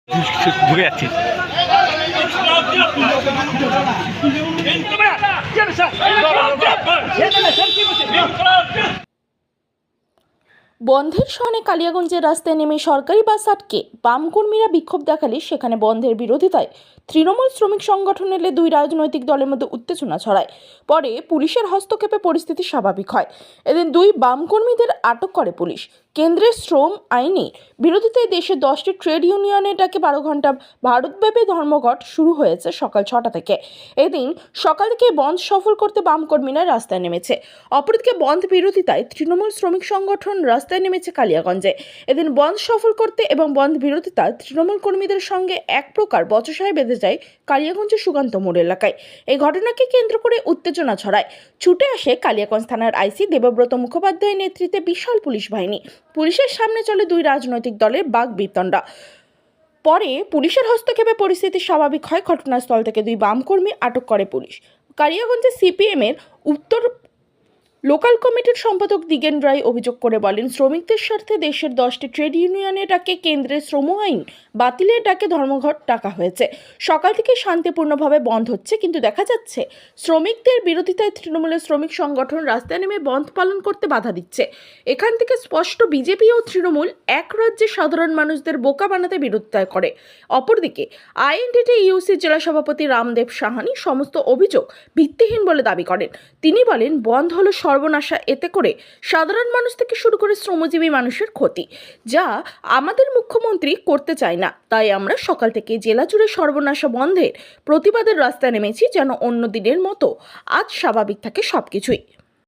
ঢুকে যাচ্ছি। বন্ধের সনে কালিয়াগঞ্জের রাস্তায় নেমে সরকারি বাস আটকে বাম কর্মীরা বিক্ষোভ দেখালে সেখানে বন্ধের বিরোধিতায় তৃণমূল শ্রমিক সংগঠন এলে দুই রাজনৈতিক দলের মধ্যে উত্তেজনা ছড়ায়। পরে পুলিশের হস্তক্ষেপে পরিস্থিতি স্বাভাবিক হয়। এদিন দুই বাম কর্মীদের আটক করে পুলিশ। কেন্দ্রের শ্রম আইনে বিরোধিতায় দেশের 10টি ট্রেড ইউনিয়নের ডাকে 12 ঘন্টা ভারতব্যাপী ধর্মঘট শুরু হয়েছে সকাল 6টা থেকে। এদিন সকাল থেকে বন্ধ সফল করতে বাম কর্মীরা রাস্তায় নেমেছে। অপরদিকে বন্ধ বিরোধিতায় তৃণমূল শ্রমিক সংগঠন রাস্তায় নেমেছে কালিয়াগঞ্জে। এদিন বন্ধ সফল করতে এবং বন্ধ বিরোধিতা তৃণমূল কর্মীদের সঙ্গে এক প্রকার বচসায় বেঁধে যায় কালিয়াগঞ্জের সুকান্ত মোড় এলাকায়। এই ঘটনাকে কেন্দ্র করে উত্তেজনা ছড়ায়। ছুটে আসে কালিয়াগঞ্জ থানার আইসি দেবব্রত মুখোপাধ্যায়ের নেতৃত্বে বিশাল পুলিশ বাহিনী। পুলিশের সামনে চলে দুই রাজনৈতিক দলের বাকবিতণ্ডা। পরে পুলিশের হস্তক্ষেপে পরিস্থিতি স্বাভাবিক হয়। ঘটনাস্থল থেকে দুই বাম কর্মী আটক করে পুলিশ। কালিয়াগঞ্জে সিপিএমের উত্তর লোকাল কমিটির সম্পাদক দিগেন রায় অভিযোগ করে বলেন, শ্রমিকদের স্বার্থে দেশের 10টি ট্রেড ইউনিয়নের ডাকে কেন্দ্রের শ্রম আইন বাতিলের ডাকে ধর্মঘট ডাকা হয়েছে। সকাল থেকে শান্তিপূর্ণভাবে বন্ধ হচ্ছে, কিন্তু দেখা যাচ্ছে শ্রমিকদের বিরোধিতায় তৃণমূলের শ্রমিক সংগঠন রাস্তায় নেমে বন্ধ পালন করতে বাধা দিচ্ছে। এখান থেকে স্পষ্ট বিজেপি ও তৃণমূল এক রাজ্যে সাধারণ মানুষদের বোকা বানাতে বিরোধিতা করে। অপরদিকে আইএনটিটি ইউসির জেলা সভাপতি রামদেব সাহানি সমস্ত অভিযোগ ভিত্তিহীন বলে দাবি করেন। তিনি বলেন, বন্ধ হলো সর্বনাশা, এতে করে সাধারণ মানুষ থেকে শুরু করে শ্রমজীবী মানুষের ক্ষতি, যা আমাদের মুখ্যমন্ত্রী করতে চায় না। তাই আমরা সকাল থেকে জেলা জুড়ে সর্বনাশা বন্ধের প্রতিবাদের রাস্তায় নেমেছি, যেন অন্য দিনের মতো আজ স্বাভাবিক থাকে সবকিছুই।